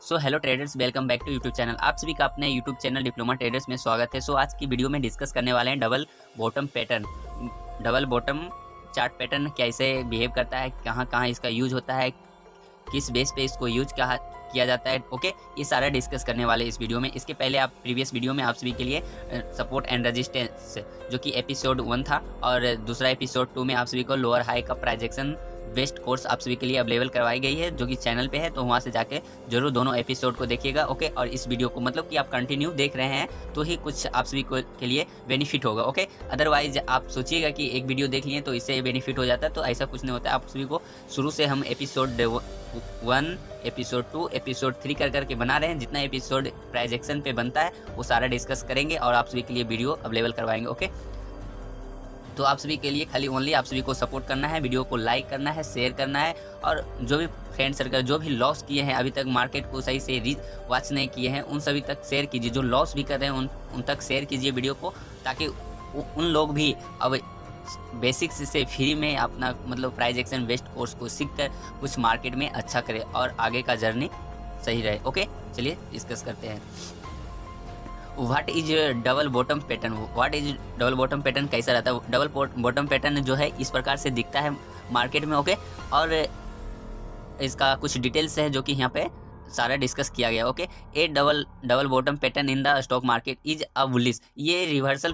So hello traders, welcome back to YouTube channel. आप सभी का अपने यूट्यूब चैनल डिप्लोमा ट्रेडर्स में स्वागत है। आज की वीडियो में डिस्कस करने वाले हैं double bottom pattern. Double bottom chart pattern कैसे बिहेव करता है, कहाँ कहाँ इसका यूज होता है, किस बेस पे इसको यूज किया जाता है। ओके, ये सारा डिस्कस करने वाले इस वीडियो में। इसके पहले आप प्रीवियस वीडियो में आप सभी के लिए सपोर्ट एंड रेजिस्टेंस जो कि एपिसोड 1 था और दूसरा एपिसोड 2 में आप सभी को लोअर हाई का प्राइजेक्शन बेस्ट कोर्स आप सभी के लिए अवेलेबल करवाई गई है, जो कि चैनल पे है, तो वहाँ से जाके जरूर दोनों एपिसोड को देखिएगा। ओके, और इस वीडियो को मतलब कि आप कंटिन्यू देख रहे हैं तो ही कुछ आप सभी को के लिए बेनिफिट होगा। ओके, अदरवाइज आप सोचिएगा कि एक वीडियो देख लिए तो इससे बेनिफिट हो जाता है, तो ऐसा कुछ नहीं होता है। आप सभी को शुरू से हम एपिसोड 1, एपिसोड 2, एपिसोड 3 कर करके बना रहे हैं। जितना एपिसोड प्राइजेक्शन पे बनता है वो सारा डिस्कस करेंगे और आप सभी के लिए वीडियो अवेलेबल करवाएंगे। ओके, तो आप सभी के लिए खाली ओनली आप सभी को सपोर्ट करना है, वीडियो को लाइक करना है, शेयर करना है, और जो भी फ्रेंड सर्कल जो भी लॉस किए हैं, अभी तक मार्केट को सही से वॉच नहीं किए हैं, उन सभी तक शेयर कीजिए। जो लॉस भी कर रहे हैं उन तक शेयर कीजिए वीडियो को, ताकि उन लोग भी अब बेसिक्स से फ्री में अपना मतलब प्राइस एक्शन बेस्ट कोर्स को सीख कर कुछ मार्केट में अच्छा करे और आगे का जर्नी सही रहे। ओके, चलिए डिस्कस करते हैं। What is double bottom pattern. What is double bottom pattern कैसा रहता है। डबल बॉटम पैटर्न जो है इस प्रकार से दिखता है मार्केट में। ओके, और इसका कुछ डिटेल्स है जो कि यहाँ पे सारा डिस्कस किया गया। Okay, A double bottom pattern in the stock market is a bullish. ये रिवर्सल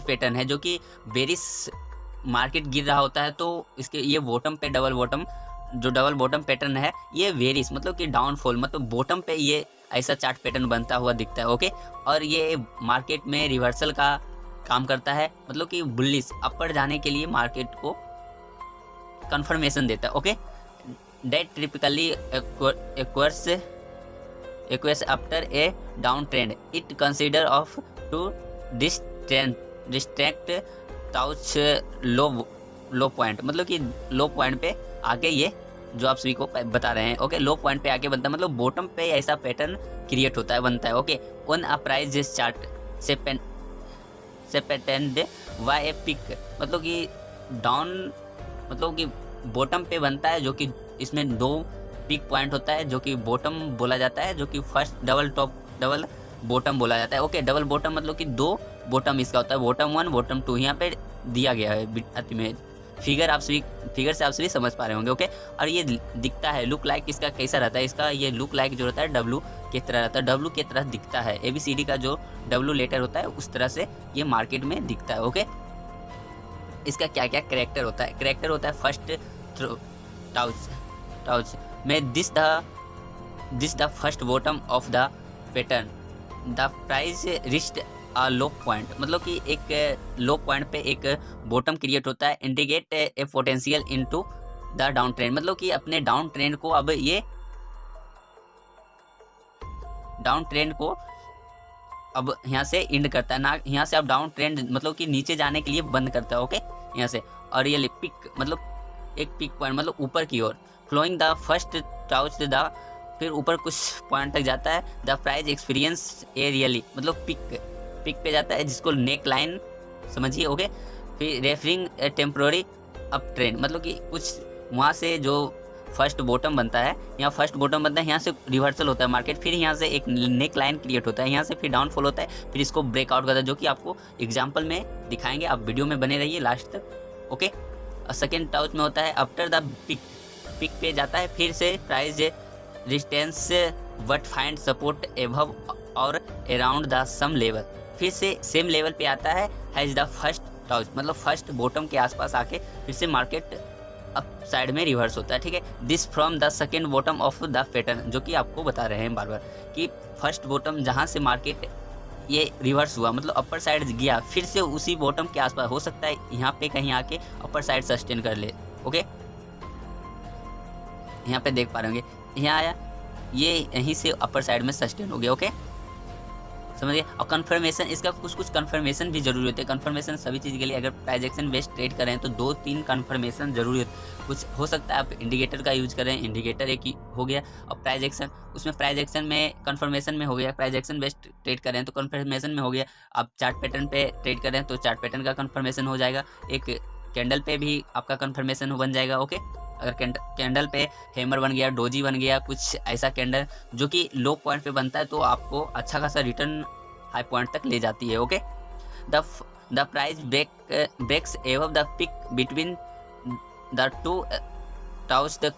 पैटर्न है, जो कि बेरिश मार्केट गिर रहा होता है तो इसके ये बॉटम पे डबल बॉटम पैटर्न है, ये वेरिस मतलब कि डाउनफॉल, मतलब बॉटम पे ये ऐसा चार्ट पैटर्न बनता हुआ दिखता है। ओके, और ये मार्केट में रिवर्सल का काम करता है, मतलब कि बुलिश अपर जाने के लिए मार्केट को कंफर्मेशन देता है। Okay, that typically occurs after a down trend, it consider of two distract touch low point, मतलब कि लो पॉइंट पे आके ये जो आप सभी को बता रहे हैं। ओके, लो पॉइंट पे आके बनता है, मतलब बॉटम पे ऐसा पैटर्न क्रिएट होता है, बनता है। Okay, on a price chart से पैटर्न वाई ए पिक, मतलब कि डाउन मतलब कि बॉटम पे बनता है, जो कि इसमें 2 पिक पॉइंट होता है, जो कि बॉटम बोला जाता है, जो कि फर्स्ट डबल बॉटम बोला जाता है। ओके, डबल बॉटम मतलब कि 2 बॉटम इसका होता है, बॉटम 1 बॉटम 2 यहाँ पे दिया गया है में फिगर से आप सभी समझ पा रहे होंगे। ओके, और ये दिखता है लुक लाइक इसका कैसा रहता है। इसका ये लुक लाइक जो रहता है डब्लू की तरह रहता है, डब्लू की तरह दिखता है। ABCD का जो डब्लू लेटर होता है उस तरह से ये मार्केट में दिखता है। ओके, इसका क्या क्या करेक्टर होता है। करेक्टर होता है फर्स्ट टाउच में this the first bottom of the pattern, the price reached a low point, मतलब कि एक लो पॉइंट पे एक बॉटम क्रिएट होता है। Indicate a potential into the down trend, मतलब कि अपने डाउन ट्रेंड को अब ये डाउन ट्रेंड को अब यहाँ से इंड करता है ना, यहाँ से अब डाउन ट्रेंड मतलब कि नीचे जाने के लिए बंद करता है। ओके, यहाँ से, और ये पिक मतलब एक पिक पॉइंट मतलब ऊपर की ओर, फ्लोइंग द फर्स्ट टाउच द, फिर ऊपर कुछ पॉइंट तक जाता है। The price experience a really, मतलब पिक पे जाता है, जिसको नेक लाइन समझिए। ओके, फिर रेफरिंग ए टेम्प्रोरी अप ट्रेंड, मतलब कि कुछ वहाँ से जो फर्स्ट बॉटम बनता है, यहाँ फर्स्ट बॉटम बनता है, यहाँ से रिवर्सल होता है मार्केट, फिर यहाँ से एक नेक लाइन क्रिएट होता है, यहाँ से फिर डाउनफॉल होता है, फिर इसको ब्रेकआउट करता है, जो कि आपको एग्जाम्पल में दिखाएंगे। आप वीडियो में बने रहिए लास्ट तक। ओके, और सेकेंड टाउच में होता है आफ्टर द पिक पे जाता है, फिर से price resistance but find support above और अराउंड द सम लेवल, फिर से सेम लेवल पे आता है हैज द फर्स्ट टाउच, मतलब फर्स्ट बॉटम के आसपास आके फिर से मार्केट अप साइड में रिवर्स होता है। ठीक है, this from the second bottom of the pattern, जो कि आपको बता रहे हैं बार बार कि फर्स्ट बॉटम जहाँ से मार्केट ये रिवर्स हुआ, मतलब अपर साइड गया, फिर से उसी बॉटम के आसपास हो सकता है यहाँ पे कहीं आके अपर साइड सस्टेन कर ले। ओके, यहाँ पे देख पा रहे होंगे, यहाँ आया, ये यहीं से अपर साइड में सस्टेन हो गया। ओके, समझिए। और कंफर्मेशन, इसका कुछ कंफर्मेशन भी जरूरी होती है। कंफर्मेशन सभी चीज़ के लिए, अगर प्राइजेक्शन बेस्ड ट्रेड करें तो 2-3 कंफर्मेशन जरूरी होती है। कुछ हो सकता है आप इंडिकेटर का यूज करें, इंडिकेटर एक ही हो गया, और प्राइजेक्शन उसमें प्राइजेक्शन में कंफर्मेशन में हो गया। प्राइजेक्शन बेस्ड ट्रेड करें तो कंफर्मेशन में हो गया। आप चार्ट पैटर्न पे ट्रेड करें तो चार्ट पैटर्न का कंफर्मेशन हो जाएगा, एक कैंडल पे भी आपका कंफर्मेशन बन जाएगा। ओके, अगर कैंडल पे हैमर बन गया, डोजी बन गया, कुछ ऐसा कैंडल जो कि लो पॉइंट पे बनता है तो आपको अच्छा खासा रिटर्न हाई पॉइंट तक ले जाती है। Okay, the price breaks above the peak between the two touch the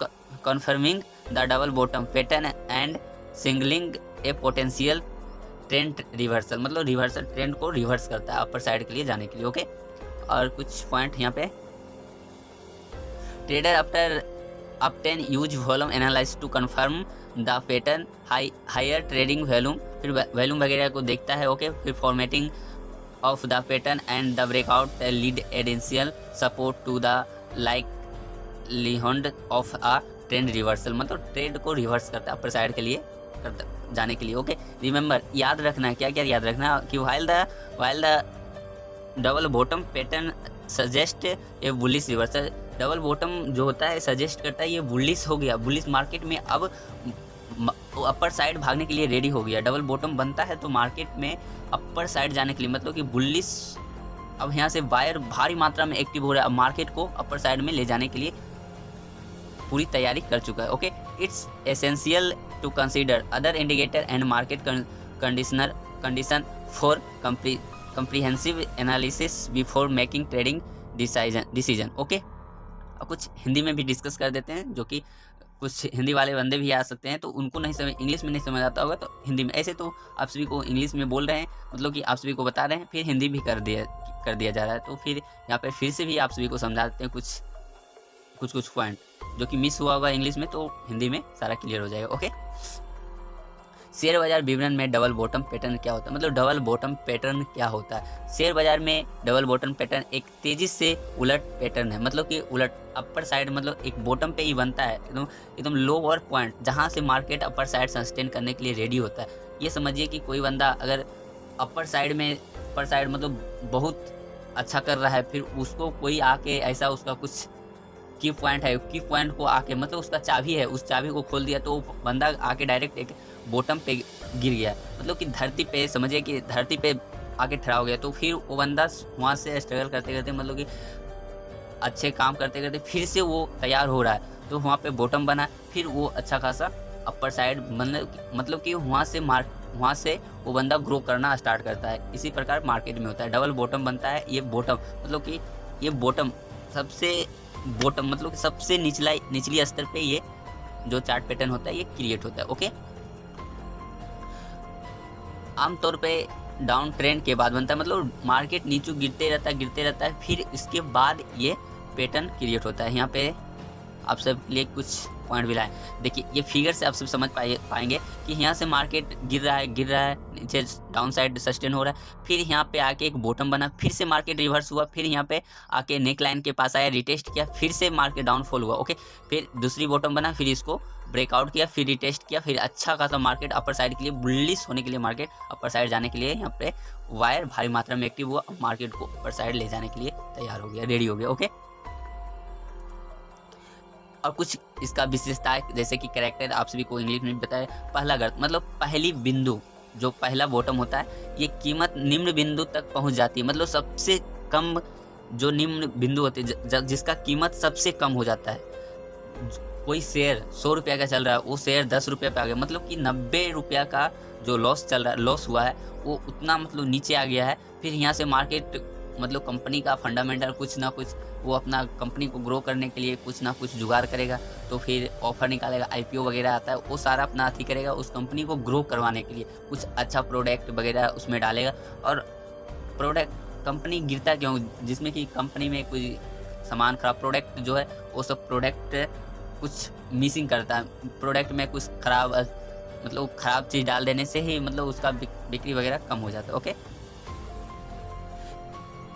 confirming the double bottom pattern and signaling a potential trend reversal, मतलब रिवर्सल ट्रेंड को रिवर्स करता है अपर साइड के लिए जाने के लिए। ओके, और कुछ पॉइंट यहाँ पे, trader after obtain use volume analyze to confirm the pattern higher trading volume, फिर वॉल्यूम वगैरह को देखता है। ओके, फिर formatting of the pattern and the breakout lead additional support to the likelihood of a trend reversal, मतलब trend को reverse करता है अपर साइड के लिए जाने के लिए। ओके, रिमेंबर, याद रखना है, क्या क्या याद रखना कि while the double bottom pattern suggest A bullish reversal, double bottom जो होता है सजेस्ट करता है ये बुलिश हो गया, बुलिश मार्केट में अब अपर साइड भागने के लिए रेडी हो गया। डबल बॉटम बनता है तो मार्केट में अपर साइड जाने के लिए, मतलब कि बुलिश, अब यहाँ से बायर भारी मात्रा में एक्टिव हो रहा है, अब मार्केट को अपर साइड में ले जाने के लिए पूरी तैयारी कर चुका है। Okay, it's essential to consider other indicator and market condition for comprehensive analysis before making trading decision. Okay, अब कुछ हिंदी में भी डिस्कस कर देते हैं, जो कि कुछ हिंदी वाले बंदे भी आ सकते हैं तो उनको नहीं समझ, इंग्लिश में नहीं समझ आता होगा तो हिंदी में। ऐसे तो आप सभी को इंग्लिश में बोल रहे हैं, मतलब कि आप सभी को बता रहे हैं, फिर हिंदी भी कर दिया जा रहा है, तो फिर यहाँ पे फिर से भी आप सभी को समझा देते हैं कुछ पॉइंट जो कि मिस हुआ होगा इंग्लिश में, तो हिंदी में सारा क्लियर हो जाएगा। ओके, शेयर बाजार विवरण में डबल बॉटम पैटर्न क्या होता है, मतलब डबल बॉटम पैटर्न क्या होता है। शेयर बाजार में डबल बॉटम पैटर्न एक तेजी से उलट पैटर्न है, मतलब कि उलट अपर साइड, मतलब एक बॉटम पे ही बनता है, एकदम लोअर पॉइंट जहां से मार्केट अपर साइड सस्टेन करने के लिए रेडी होता है। ये समझिए कि कोई बंदा अगर अपर साइड मतलब बहुत अच्छा कर रहा है, फिर उसको कोई आके ऐसा उसका कुछ की पॉइंट है, की पॉइंट को आके, मतलब उसका चाबी है, उस चाबी को खोल दिया तो बंदा आके डायरेक्ट एक बॉटम पे गिर गया, मतलब कि धरती पे, समझिए कि धरती पे आके खड़ा हो गया, तो फिर वो बंदा वहाँ से स्ट्रगल करते करते, मतलब कि अच्छे काम करते करते फिर से वो तैयार हो रहा है, तो वहाँ पे बॉटम बना, फिर वो अच्छा खासा अपर साइड, मतलब कि वहाँ से वो बंदा ग्रो करना स्टार्ट करता है। इसी प्रकार मार्केट में होता है, डबल बॉटम बनता है। ये बॉटम, मतलब कि ये बॉटम मतलब कि सबसे निचली स्तर पे ये जो चार्ट पैटर्न होता है ये क्रिएट होता है। ओके, आमतौर पे डाउन ट्रेंड के बाद बनता है, मतलब मार्केट नीचे गिरते रहता है, फिर इसके बाद ये पैटर्न क्रिएट होता है। यहाँ पे आप सब लिए कुछ पॉइंट भी लाए, देखिए ये फिगर से आप सब समझ पाएंगे कि यहाँ से मार्केट गिर रहा है, नीचे डाउन साइड सस्टेन हो रहा है, फिर यहाँ पे आके एक बॉटम बना, फिर से मार्केट रिवर्स हुआ, फिर यहाँ पे आके नेक लाइन के पास आया, रिटेस्ट किया, फिर से मार्केट डाउनफॉल हुआ। ओके, फिर दूसरी बॉटम बना, फिर इसको ब्रेकआउट किया, फिर रिटेस्ट किया, फिर अच्छा खासा मार्केट अपर साइड के लिए, बुलिश होने के लिए, मार्केट अपर साइड जाने के लिए यहाँ पे वायर भारी मात्रा में एक्टिव हुआ, मार्केट को अपर साइड ले जाने के लिए तैयार हो गया, रेडी हो गया। ओके, और कुछ इसका विशेषता है, जैसे कि कैरेक्टर आप सभी को इंग्लिश में बताया। पहला गर्त, मतलब पहली बिंदु, जो पहला बॉटम होता है, ये कीमत निम्न बिंदु तक पहुंच जाती है, मतलब सबसे कम जो निम्न बिंदु होते हैं, जिसका कीमत सबसे कम हो जाता है। कोई शेयर 100 रुपये का चल रहा है, वो शेयर 10 रुपये पे आ गया, मतलब कि 90 रुपया का जो लॉस हुआ है वो उतना मतलब नीचे आ गया है। फिर यहाँ से मार्केट, मतलब कंपनी का फंडामेंटल कुछ ना कुछ, वो अपना कंपनी को ग्रो करने के लिए कुछ ना कुछ जुगाड़ करेगा, तो फिर ऑफर निकालेगा, IPO वगैरह आता है, वो सारा अपना अथी करेगा, उस कंपनी को ग्रो करवाने के लिए कुछ अच्छा प्रोडक्ट वगैरह उसमें डालेगा। और प्रोडक्ट, कंपनी गिरता क्यों, जिसमें कि कंपनी में कोई सामान खराब, प्रोडक्ट जो है वो सब प्रोडक्ट कुछ मिसिंग करता है, प्रोडक्ट में कुछ खराब, मतलब खराब चीज़ डाल देने से ही मतलब उसका बिक्री वगैरह कम हो जाता है। ओके,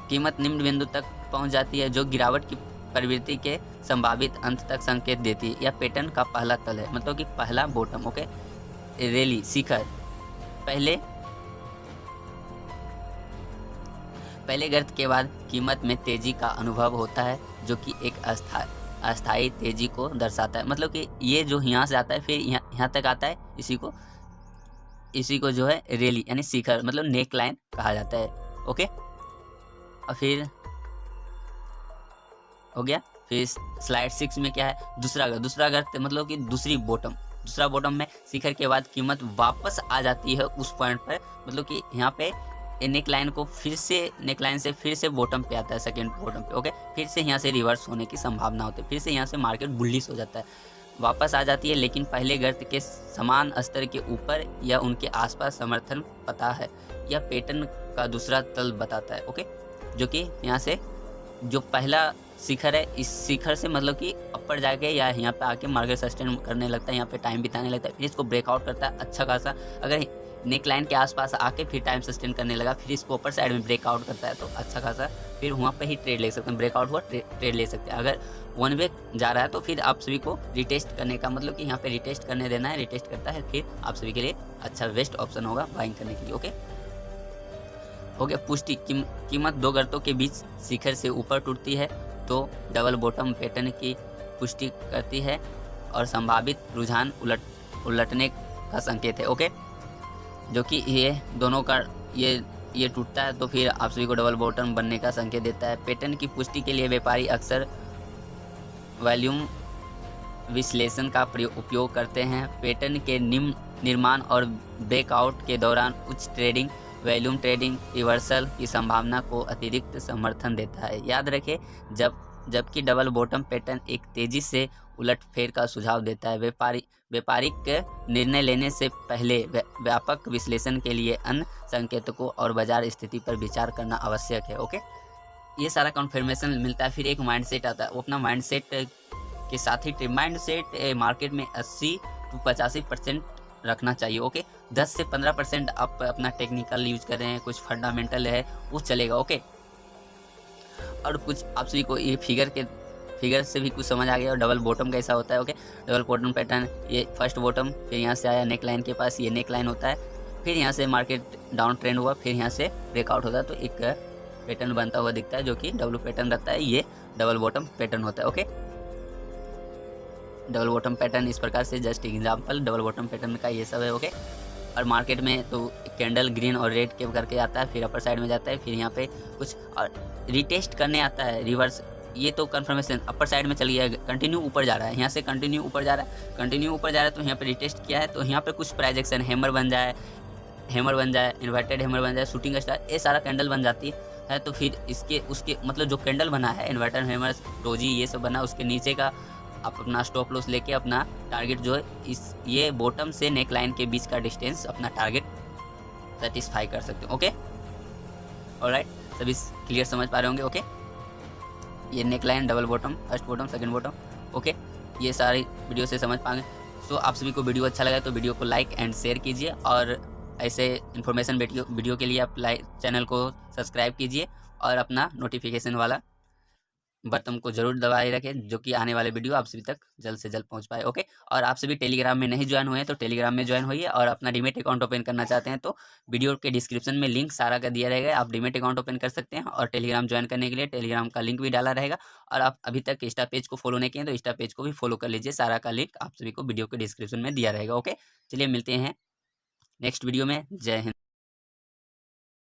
कीमत निम्न बिंदु तक पहुंच जाती है, जो गिरावट की प्रवृत्ति के संभावित अंत तक संकेत देती है। यह पैटर्न का पहला तल है, मतलब कि पहला बॉटम। ओके, रैली शिखर, पहले गर्त के बाद कीमत में तेजी का अनुभव होता है, जो कि एक अस्थायी तेजी को दर्शाता है, मतलब कि ये जो यहाँ से आता है फिर यहाँ तक आता है, इसी को जो है रैली यानी शिखर, मतलब नेक लाइन कहा जाता है। ओके, और फिर हो गया फिर स्लाइड 6 में क्या है, दूसरा अगर मतलब कि दूसरा बॉटम में शिखर के बाद कीमत वापस आ जाती है उस पॉइंट पर, मतलब कि यहाँ पे नेक लाइन से फिर से बॉटम पे आता है, सेकंड बॉटम पे। ओके, फिर से यहाँ से रिवर्स होने की संभावना होती है, फिर से यहाँ से मार्केट बुलिश हो जाता है, वापस आ जाती है, लेकिन पहले गर्त के समान स्तर के ऊपर या उनके आसपास समर्थन पता है, यह पैटर्न का दूसरा तल बताता है। ओके, जो कि यहाँ से जो पहला शिखर है, इस शिखर से मतलब कि अपर जाके या यहाँ पे आके मार्केट सस्टेन करने लगता है, यहाँ पे टाइम बिताने लगता है, फिर इसको ब्रेकआउट करता है अच्छा खासा। अगर नेक लाइन के आसपास आके फिर टाइम सस्टेन करने लगा, फिर इसको अपर साइड में ब्रेकआउट करता है तो अच्छा खासा फिर वहाँ पे ही ट्रेड ले सकते हैं, ब्रेकआउट हुआ ट्रेड ले सकते हैं। अगर वन वे जा रहा है तो फिर आप सभी को रिटेस्ट करने का, मतलब कि यहाँ पे रिटेस्ट करने देना है, रिटेस्ट करता है फिर आप सभी के लिए अच्छा बेस्ट ऑप्शन होगा बाइंग करने के लिए। ओके, हो गया पुष्टि, कीमत दो गर्तों के बीच शिखर से ऊपर टूटती है तो डबल बॉटम पैटर्न की पुष्टि करती है और संभावित रुझान उलटने का संकेत है। ओके, जो कि ये दोनों का ये टूटता है तो फिर आप सभी को डबल बॉटम बनने का संकेत देता है। पैटर्न की पुष्टि के लिए व्यापारी अक्सर वॉल्यूम विश्लेषण का उपयोग करते हैं। पैटर्न के निम्न निर्माण और ब्रेकआउट के दौरान उच्च ट्रेडिंग वॉल्यूम ट्रेडिंग रिवर्सल की संभावना को अतिरिक्त समर्थन देता है। याद रखें, जबकि डबल बॉटम पैटर्न एक तेजी से उलटफेर का सुझाव देता है। व्यापारिक निर्णय लेने से पहले व्यापक विश्लेषण के लिए अन्य संकेतकों और बाजार स्थिति पर विचार करना आवश्यक है। ओके, ये सारा कन्फर्मेशन मिलता है, फिर एक माइंडसेट आता है। वो अपना माइंडसेट के साथ ही माइंडसेट मार्केट में 80 to 85% रखना चाहिए। ओके, 10 से 15% आप अपना टेक्निकल यूज कर रहे हैं, कुछ फंडामेंटल है वो चलेगा। ओके, और कुछ आप सभी को ये फिगर से भी कुछ समझ आ गया और डबल बॉटम कैसा होता है। ओके, डबल बॉटम पैटर्न, ये फर्स्ट बॉटम, फिर यहाँ से आया नेक लाइन के पास, ये नेक लाइन होता है, फिर यहाँ से मार्केट डाउन ट्रेंड हुआ, फिर यहाँ से ब्रेकआउट होता है तो एक पैटर्न बनता हुआ दिखता है जो कि डब्ल्यू पैटर्न रहता है, ये डबल बॉटम पैटर्न होता है। ओके, डबल बॉटम पैटर्न इस प्रकार से, just example double bottom pattern का ये सब है। ओके, और मार्केट में तो कैंडल ग्रीन और रेड के करके आता है, फिर अपर साइड में जाता है, फिर यहाँ पे कुछ और रिटेस्ट करने आता है, रिवर्स, ये तो कंफर्मेशन अपर साइड में चल गया, कंटिन्यू ऊपर जा रहा है, यहाँ से कंटिन्यू ऊपर जा रहा है तो यहाँ पे रिटेस्ट किया है तो यहाँ पे कुछ प्राइजेक्शन हैमर बन जाए, इन्वर्टेड हैमर बन जाए, शूटिंग स्टार, ये सारा कैंडल बन जाती है तो फिर उसके मतलब जो कैंडल बना है, इन्वर्टेड हैमर, डोजी, ये सब बना, उसके नीचे का आप अपना स्टॉप लॉस लेके अपना टारगेट जो है ये बॉटम से नेक लाइन के बीच का डिस्टेंस अपना टारगेट सेटिस्फाई कर सकते हो। ओके, ऑलराइट, सभी क्लियर समझ पा रहे होंगे। ओके, ये neck line, double bottom, first bottom, second bottom. Okay, ये सारी वीडियो से समझ पाएंगे। सो आप सभी को वीडियो अच्छा लगा तो वीडियो को लाइक एंड शेयर कीजिए और ऐसे इन्फॉर्मेशन वीडियो के लिए आप चैनल को सब्सक्राइब कीजिए और अपना नोटिफिकेशन वाला बटन को जरूर दबाए रखें, जो कि आने वाले वीडियो आप सभी तक जल्द से जल्द पहुंच पाए। ओके, और आप सभी टेलीग्राम में नहीं ज्वाइन हुए हैं तो टेलीग्राम में ज्वाइन होइए, और अपना डीमेट अकाउंट ओपन करना चाहते हैं तो वीडियो के डिस्क्रिप्शन में लिंक सारा का दिया रहेगा, आप डीमेट अकाउंट ओपन कर सकते हैं। और टेलीग्राम ज्वाइन करने के लिए टेलीग्राम का लिंक भी डाला रहेगा, और आप अभी तक इंस्टा पेज को फॉलो नहीं किए तो इंस्टा पेज को भी फॉलो कर लीजिए, सारा का लिंक आप सभी को वीडियो के डिस्क्रिप्शन में दिया रहेगा। ओके, चलिए मिलते हैं नेक्स्ट वीडियो में। जय हिंद।